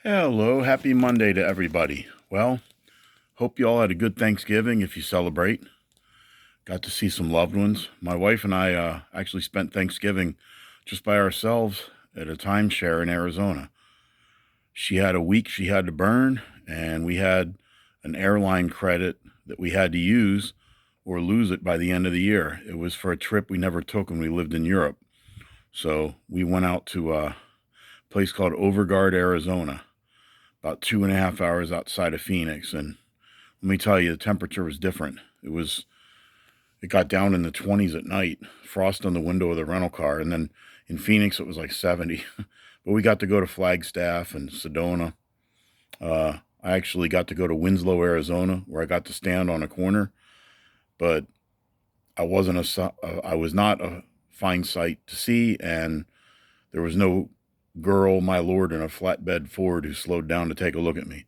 Hello, happy Monday to everybody. Well, hope you all had a good Thanksgiving if you celebrate. Got to see some loved ones. My wife and I actually spent Thanksgiving just by ourselves at a timeshare in Arizona. She had a week she had to burn, and we had an airline credit that we had to use or lose it by the end of the year. It was for a trip we never took when we lived in Europe. So we went out to a place called Overgard, Arizona, about 2.5 hours outside of Phoenix. And let me tell you, the temperature was different. It got down in the 20s at night, frost on the window of the rental car. And then in Phoenix, it was like 70. But we got to go to Flagstaff and Sedona. I actually got to go to Winslow, Arizona, where I got to stand on a corner. But I was not a fine sight to see, and there was no girl, my lord, in a flatbed Ford who slowed down to take a look at me.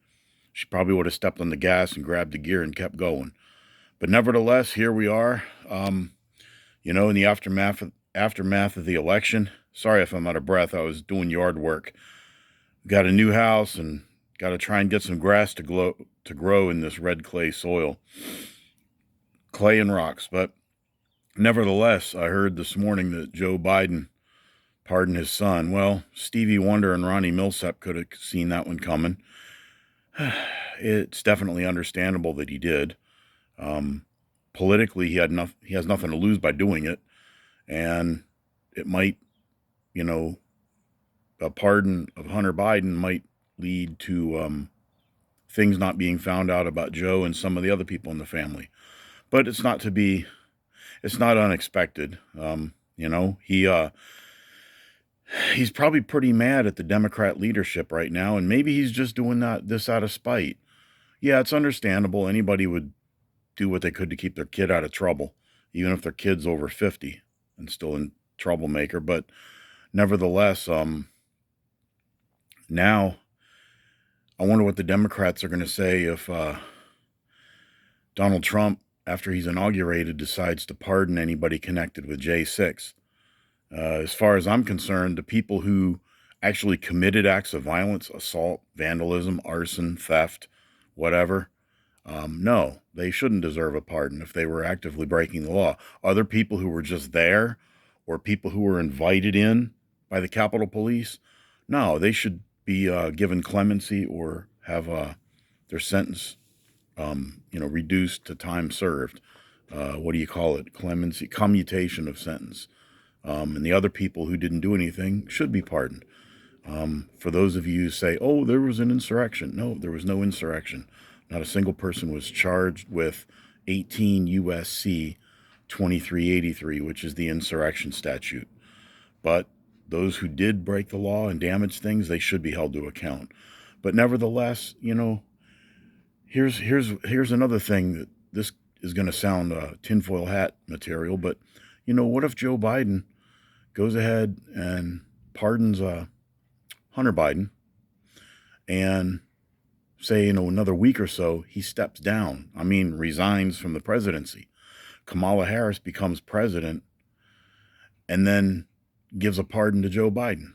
She probably would have stepped on the gas and grabbed the gear and kept going. But nevertheless, here we are. In the aftermath of the election. Sorry if I'm out of breath. I was doing yard work. Got a new house and got to try and get some grass to grow in this red clay soil, clay and rocks. But nevertheless, I heard this morning that Joe Biden pardoned his son. Well, Stevie Wonder and Ronnie Millsap could have seen that one coming. It's definitely understandable that he did. Politically, he has nothing to lose by doing it, and it might, a pardon of Hunter Biden might lead to things not being found out about Joe and some of the other people in the family. But it's not unexpected. He's probably pretty mad at the Democrat leadership right now, and maybe he's just doing this out of spite. Yeah, it's understandable. Anybody would do what they could to keep their kid out of trouble, even if their kid's over 50 and still a troublemaker. But nevertheless, now I wonder what the Democrats are going to say if Donald Trump, after he's inaugurated, decides to pardon anybody connected with J6. As far as I'm concerned, the people who actually committed acts of violence, assault, vandalism, arson, theft, whatever, no, they shouldn't deserve a pardon if they were actively breaking the law. Other people who were just there or people who were invited in by the Capitol Police, no, they should be given clemency or have their sentence, reduced to time served. What do you call it? Clemency, commutation of sentence. And the other people who didn't do anything should be pardoned. For those of you who say, oh, there was an insurrection. No, there was no insurrection. Not a single person was charged with 18 U.S.C. 2383, which is the insurrection statute. But those who did break the law and damage things, they should be held to account. But nevertheless, here's another thing that this is going to sound tinfoil hat material, but what if Joe Biden goes ahead and pardons Hunter Biden, and say, another week or so, he steps down. Resigns from the presidency. Kamala Harris becomes president and then gives a pardon to Joe Biden.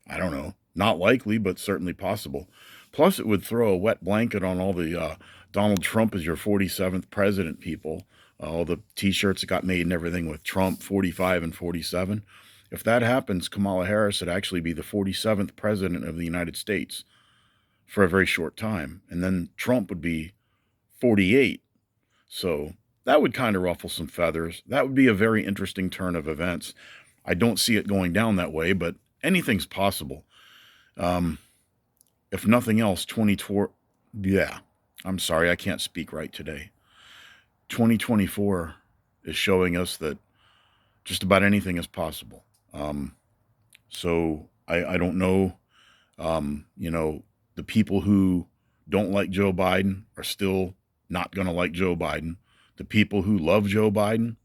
I don't know. Not likely, but certainly possible. Plus, it would throw a wet blanket on all the Donald Trump is your 47th president people. All the T-shirts that got made and everything with Trump 45 and 47. If that happens, Kamala Harris would actually be the 47th president of the United States for a very short time. And then Trump would be 48. So that would kind of ruffle some feathers. That would be a very interesting turn of events. I don't see it going down that way, but anything's possible. If nothing else, 2020, yeah, I'm sorry, I can't speak right today. 2024 is showing us that just about anything is possible. So I don't know, the people who don't like Joe Biden are still not going to like Joe Biden. The people who love Joe Biden,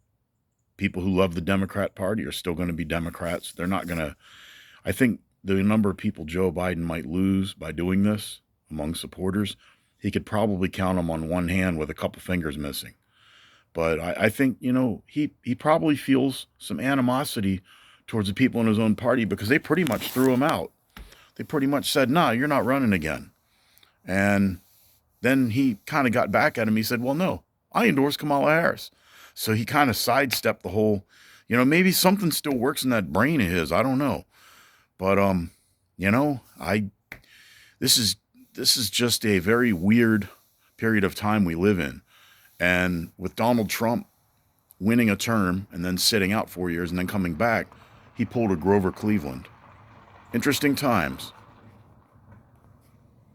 people who love the Democrat Party are still going to be Democrats. They're not going to, I think the number of people Joe Biden might lose by doing this among supporters, he could probably count them on one hand with a couple fingers missing. But I think, he probably feels some animosity towards the people in his own party because they pretty much threw him out. they pretty much said, "Nah, you're not running again." And then he kind of got back at him. He said, "Well, no, I endorse Kamala Harris." So he kind of sidestepped the whole, maybe something still works in that brain of his. I don't know. But I this is just a very weird period of time we live in. And with Donald Trump winning a term and then sitting out 4 years and then coming back, he pulled a Grover Cleveland. Interesting times.